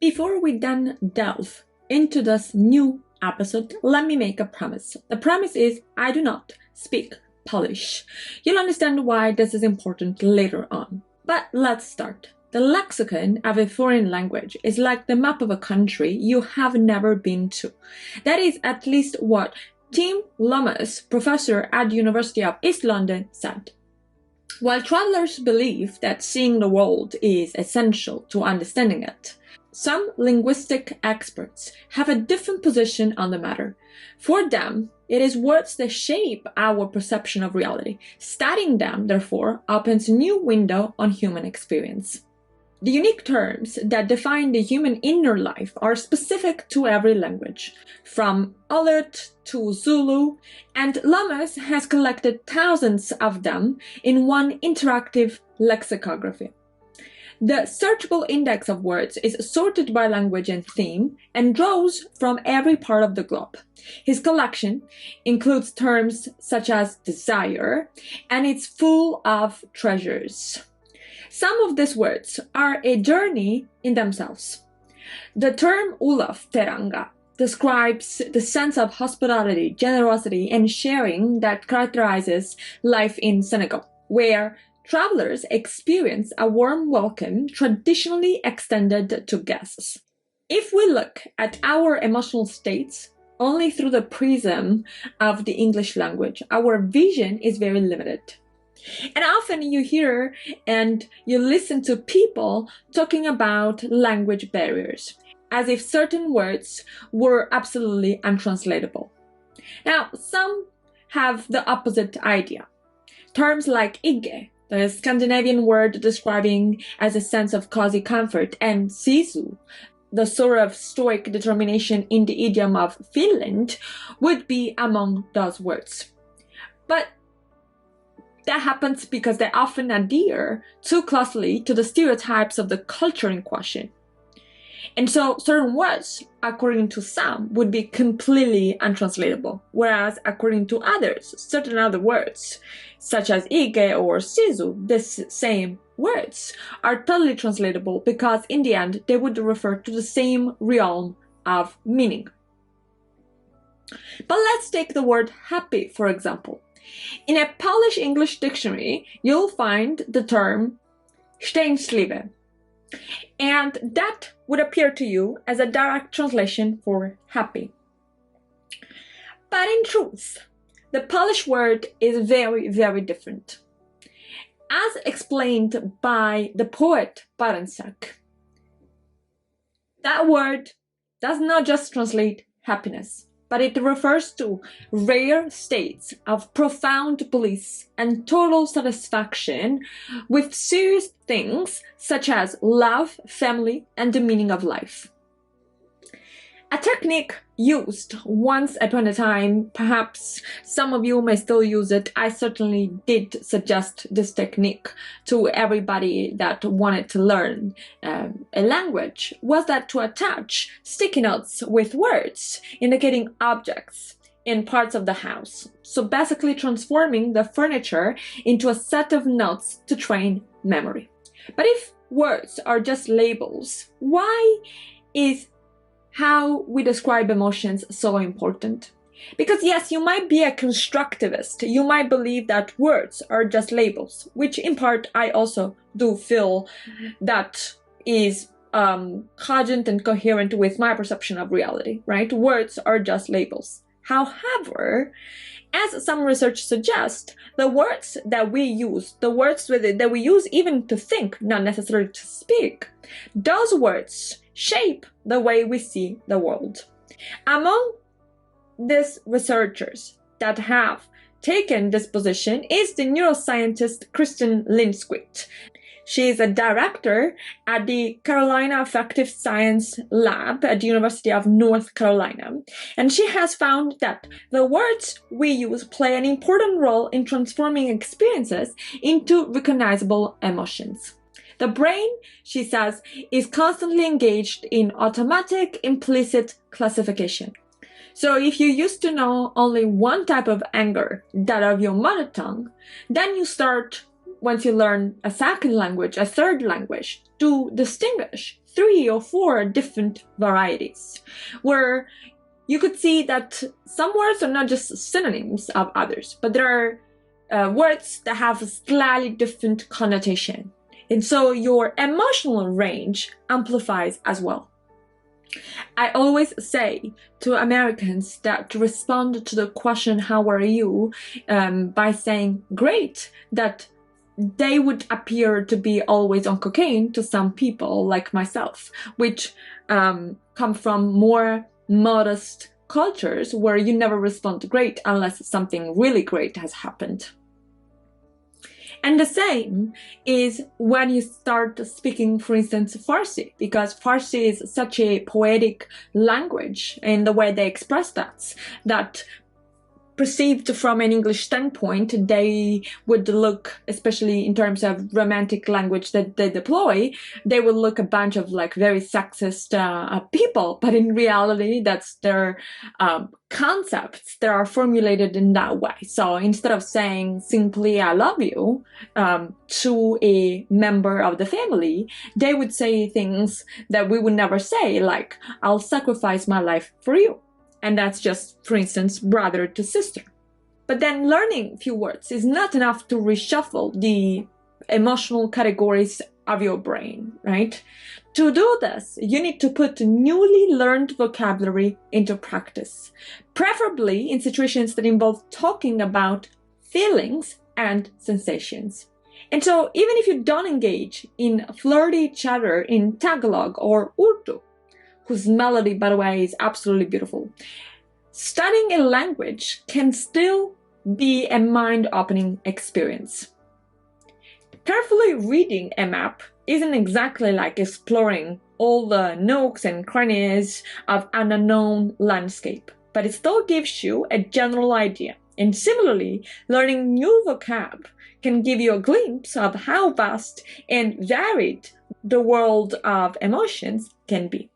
Before we then delve into this new episode, let me make a premise. The premise is I do not speak Polish. You'll understand why this is important later on. But let's start. The lexicon of a foreign language is like the map of a country you have never been to. That is at least what Tim Lummis, professor at the University of East London, said. While travelers believe that seeing the world is essential to understanding it, some linguistic experts have a different position on the matter. For them, it is words that shape our perception of reality. Studying them, therefore, opens a new window on human experience. The unique terms that define the human inner life are specific to every language, from Alert to Zulu, and Lummis has collected thousands of them in one interactive lexicography. The searchable index of words is sorted by language and theme and draws from every part of the globe. His collection includes terms such as desire, and it's full of treasures. Some of these words are a journey in themselves. The term Ulof Teranga describes the sense of hospitality, generosity, and sharing that characterizes life in Senegal, where travelers experience a warm welcome traditionally extended to guests. If we look at our emotional states only through the prism of the English language, our vision is very limited. And often you hear and you listen to people talking about language barriers, as if certain words were absolutely untranslatable. Now, some have the opposite idea. Terms like Ige, the Scandinavian word describing as a sense of cozy comfort, and Sisu, the sort of stoic determination in the idiom of Finland, would be among those words. But that happens because they often adhere too closely to the stereotypes of the culture in question. And so certain words, according to some, would be completely untranslatable, whereas according to others, certain other words, such as Ige or Sisu, these same words, are totally translatable because in the end they would refer to the same realm of meaning. But let's take the word happy, for example. In a Polish-English dictionary, you'll find the term szczęśliwy, and that would appear to you as a direct translation for happy. But in truth, the Polish word is very, very different. As explained by the poet Parenczak, that word does not just translate happiness, but it refers to rare states of profound bliss and total satisfaction with serious things such as love, family, and the meaning of life. A technique used once upon a time, perhaps some of you may still use it. I certainly did suggest this technique to everybody that wanted to learn a language, was that to attach sticky notes with words indicating objects in parts of the house. So basically transforming the furniture into a set of notes to train memory. But if words are just labels, why is how we describe emotions so important? Because yes, you might be a constructivist. You might believe that words are just labels, which in part I also do feel that is cogent and coherent with my perception of reality, right? Words are just labels. However, as some research suggests, the words that we use, the words that we use even to think, not necessarily to speak, those words shape the way we see the world. Among these researchers that have taken this position is the neuroscientist Kristen Lindquist. She is a director at the Carolina Affective Science Lab at the University of North Carolina, and she has found that the words we use play an important role in transforming experiences into recognizable emotions. The brain, she says, is constantly engaged in automatic implicit classification. So if you used to know only one type of anger, that of your mother tongue, then you start, once you learn a second language, a third language, to distinguish 3 or 4 different varieties, where you could see that some words are not just synonyms of others, but there are words that have a slightly different connotation. And so your emotional range amplifies as well. I always say to Americans that to respond to the question, how are you, by saying great, that they would appear to be always on cocaine to some people like myself, which come from more modest cultures where you never respond to great unless something really great has happened. And the same is when you start speaking, for instance, Farsi, because Farsi is such a poetic language in the way they express that perceived from an English standpoint, they would look, especially in terms of romantic language that they deploy, they would look a bunch of like very sexist people. But in reality, that's their concepts that are formulated in that way. So instead of saying simply "I love you" to a member of the family, they would say things that we would never say, like "I'll sacrifice my life for you." And that's just, for instance, brother to sister. But then learning few words is not enough to reshuffle the emotional categories of your brain, right? To do this, you need to put newly learned vocabulary into practice, preferably in situations that involve talking about feelings and sensations. And so even if you don't engage in flirty chatter in Tagalog or Urdu, whose melody, by the way, is absolutely beautiful, studying a language can still be a mind-opening experience. Carefully reading a map isn't exactly like exploring all the nooks and crannies of an unknown landscape, but it still gives you a general idea. And similarly, learning new vocab can give you a glimpse of how vast and varied the world of emotions can be.